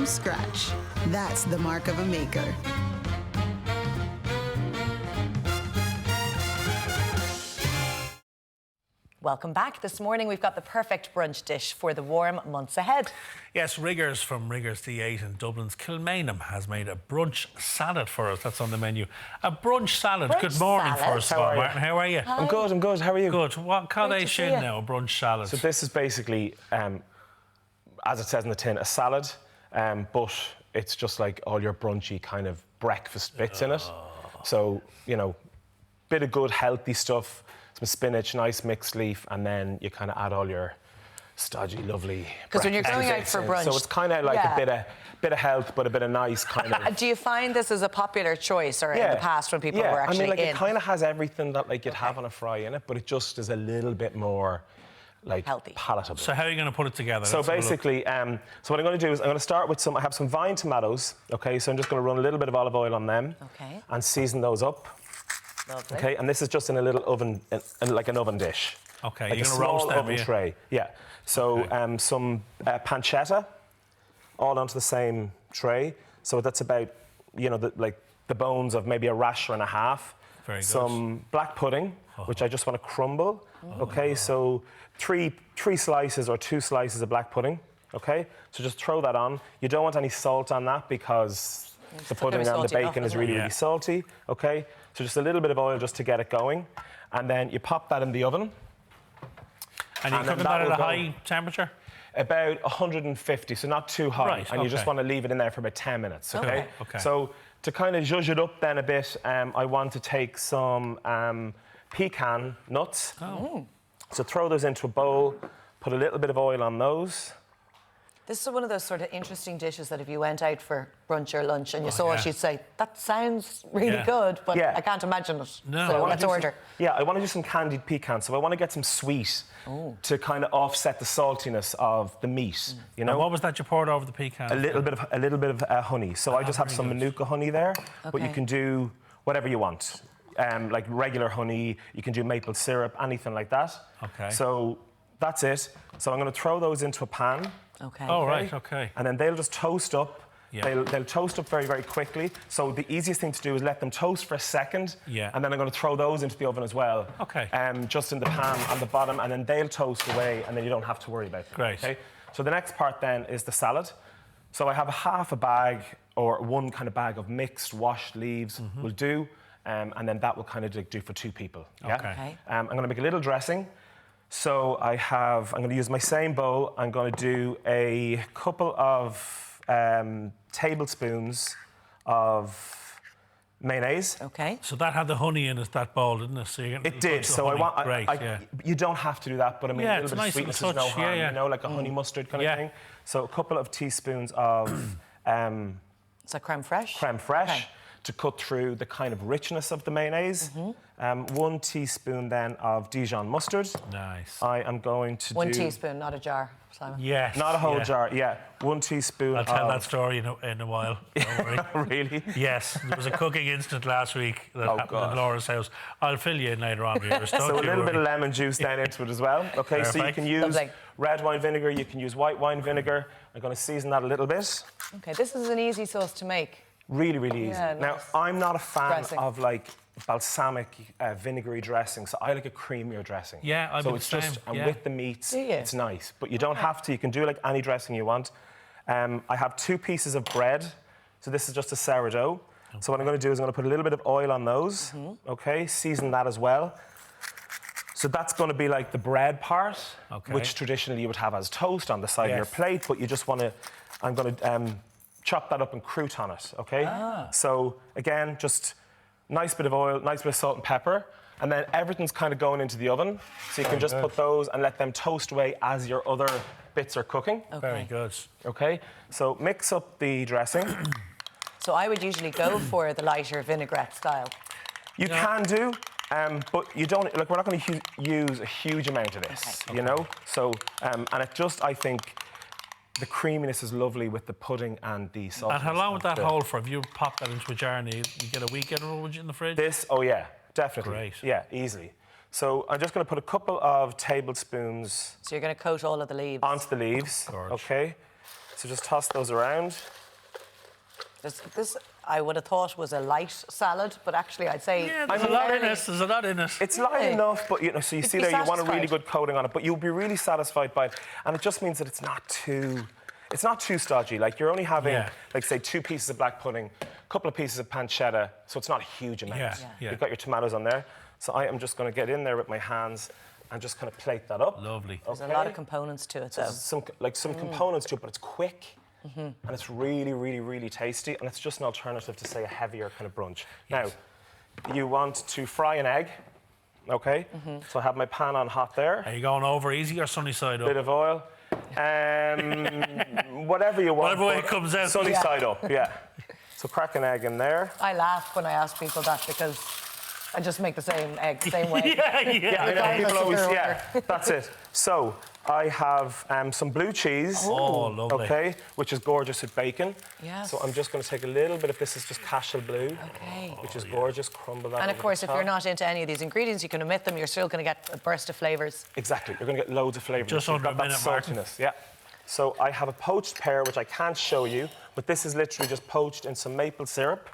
from scratch. That's the mark of a maker. Welcome back. This morning we've got the perfect brunch dish for the warm months ahead. Yes, Rigger'S from Rigger'S D8 in Dublin's Kilmainham has made a brunch salad for us. That's on the menu. A brunch salad. Good morning, first of all, Martin. How are you? I'm good. How are you? Good. What can I say now? A brunch salad. So this is basically, as it says in the tin, a salad, but it's just like all your brunchy kind of breakfast bits in it. So, you know, bit of good healthy stuff. Some spinach, nice mixed leaf, and then you kind of add all your stodgy, lovely. Because when you're going out for brunch, so it's kind of like a bit of health, but a bit of nice kind of. Do you find this is a popular choice, or in the past when people were actually it kind of has everything that like you'd have on a fry in it, but it just is a little bit more like healthy, palatable. So how are you going to put it together? So basically, so what I'm going to do is I'm going to start with I have some vine tomatoes. Okay, so I'm just going to run a little bit of olive oil on them. Okay. And season those up. Lovely. Okay, and this is just in a little oven, like an oven dish. Okay, like you're a going to roast small them, oven tray. Yeah. So some pancetta, all onto the same tray. So that's about, you know, the bones of maybe a rasher and a half. Very good. Some black pudding, which I just want to crumble. Okay, so three slices or 2 slices of black pudding. Okay, so just throw that on. You don't want any salt on that because the pudding and the bacon is really salty. Okay, so just a little bit of oil just to get it going, and then you pop that in the oven. And you're cooking that at a high temperature? About 150, so not too high. Right, and you just want to leave it in there for about 10 minutes. Okay. Okay. So to kind of zhuzh it up then a bit, I want to take some pecan nuts. So throw those into a bowl. Put a little bit of oil on those. This is one of those sort of interesting dishes that if you went out for brunch or lunch and you saw it, you'd say, that sounds really good, but I can't imagine it. No. So let's order. I want to do some candied pecans. So I want to get some sweet to kind of offset the saltiness of the meat. You know. And what was that you poured over the pecan? A little bit of honey. So I just have some Manuka honey there, but you can do whatever you want. Like regular honey, you can do maple syrup, anything like that. Okay. So that's it. So I'm going to throw those into a pan. Okay. Oh, right, okay. And then they'll just toast up. Yeah. They'll toast up very, very quickly. So the easiest thing to do is let them toast for a second. Yeah. And then I'm going to throw those into the oven as well. Okay. Just in the pan on the bottom, and then they'll toast away, and then you don't have to worry about them. Great. Okay. So the next part then is the salad. So I have a half a bag or one kind of bag of mixed washed leaves will do, and then that will kind of do for 2 people. Yeah? Okay. I'm going to make a little dressing. So I'm going to use my same bowl. I'm going to do a couple of tablespoons of mayonnaise. Okay. So that had the honey in it, that bowl, didn't it? So it did. So you don't have to do that, but I mean, a little bit of sweetness is no harm, you know, like a honey mustard kind of thing. So a couple of teaspoons of... so creme fraiche? Creme fraiche to cut through the kind of richness of the mayonnaise. 1 teaspoon then of Dijon mustard. Nice. I am going to 1 teaspoon, not a jar, Simon. Yes. Not a whole jar, 1 teaspoon I'll tell that story in a while. Don't worry. Really? Yes. There was a cooking incident last week that happened at Laura's house. I'll fill you in later on, viewers. So a little bit of lemon juice then into it as well. Okay, Perfect. so you can use red wine vinegar, you can use white wine vinegar. I'm going to season that a little bit. Okay, this is an easy sauce to make. Really, really easy. Yeah, now, I'm not a fan dressing. of like balsamic vinegary dressing, so I like a creamier dressing. Yeah, I'm so it's the just same. with the meats, it's nice. But you don't have to. You can do like any dressing you want. I have 2 pieces of bread, so this is just a sourdough. So what I'm going to do is I'm going to put a little bit of oil on those. Okay, season that as well. So that's going to be like the bread part, which traditionally you would have as toast on the side of your plate. But you just want to. I'm going to chop that up and crouton it. Okay. So again, just. Nice bit of oil, nice bit of salt and pepper, and then everything's kind of going into the oven. So you can just put those and let them toast away as your other bits are cooking. Okay. Very good. Okay, so mix up the dressing. So I would usually go for the lighter vinaigrette style. You can do, but you don't, like we're not going to use a huge amount of this, you know? So, and it just, I think, the creaminess is lovely with the pudding and the sauce. And how long would that hold for? If you pop that into a jar and you get a week in the fridge? This, oh yeah, definitely. Great. Yeah, easily. So I'm just going to put a couple of tablespoons. So you're going to coat all of the leaves? Onto the leaves, okay. So just toss those around. This I would have thought was a light salad, but actually I'd say... Yeah, there's a lot in it. There's a lot in it. It's light enough, but so you see there, you want a really good coating on it, but you'll be really satisfied by it. And it just means that it's not too stodgy. Like, you're only having, like, say, 2 pieces of black pudding, a couple of pieces of pancetta, so it's not a huge amount. Yeah. You've got your tomatoes on there. So I am just going to get in there with my hands and just kind of plate that up. Lovely. There's a lot of components to it, though. Some components to it, but it's quick. And it's really, really, really tasty, and it's just an alternative to, say, a heavier kind of brunch. Yes. Now, you want to fry an egg, okay? So I have my pan on hot there. Are you going over easy or sunny side up? Bit of oil. Whatever you want. Whatever way it comes out. Sunny side up, yeah. So crack an egg in there. I laugh when I ask people that because I just make the same egg, the same way. Yeah, I know. People always, that's it. So I have some blue cheese. Oh, lovely. Okay, which is gorgeous with bacon. Yes. So I'm just going to take a little bit of this. Is just cashel blue. Okay. Which is gorgeous. Crumble that. And of over course, the if top. you're not into any of these ingredients, you can omit them. You're still going to get a burst of flavours. Exactly. You're going to get loads of flavour. Just under a minute, Martin. saltiness. Yeah. So I have a poached pear, which I can't show you, but this is literally just poached in some maple syrup.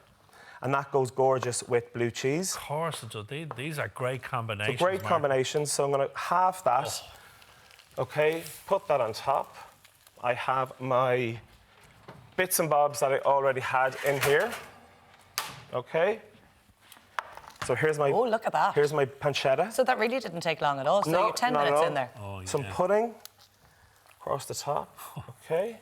And that goes gorgeous with blue cheese. Of course it does. These are great combinations. It's a great combination. So I'm going to halve that. Okay, put that on top. I have my bits and bobs that I already had in here. Okay. So here's my... Oh, look at that. Here's my pancetta. So that really didn't take long at all. So you're 10 not minutes at all. in there. Oh, yeah. Some pudding across the top. Okay.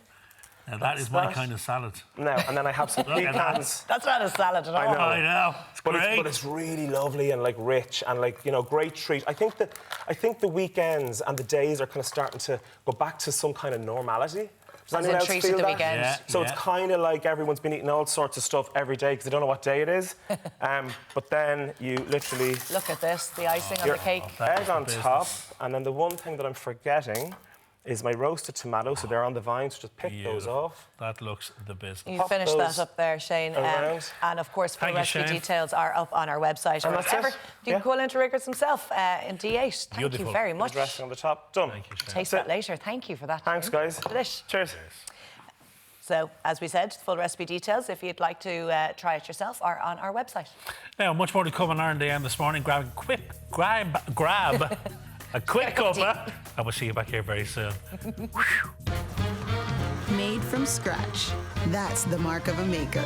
Now that is my kind of salad. Now, and then I have some pecans. That's not a salad at all. I know. It's great. But it's really lovely and like rich and like, great treat. I think the weekends and the days are kind of starting to go back to some kind of normality. Does As anyone in else treat feel at the that? weekend. Yeah, So it's kind of like everyone's been eating all sorts of stuff every day because they don't know what day it is. But then you literally... Look at this, the icing on the cake. Egg on top. And then the one thing that I'm forgetting is my roasted tomatoes. So they're on the vines. So just pick those off. That looks the business. You finished that up there, Shane. And of course, full recipe details are up on our website. And that's it. You can call into Rigger'S himself in D8. Thank Beautiful. you very much. Dressing on the top. Done. Thank you, Shane. Taste that later. Thank you for that. Thanks, guys. Delish. Cheers. So, as we said, full recipe details, if you'd like to try it yourself, are on our website. Now, much more to come on R&DM this morning. Grab a quick cuppa, and we'll see you back here very soon. Made from scratch. That's the mark of a maker.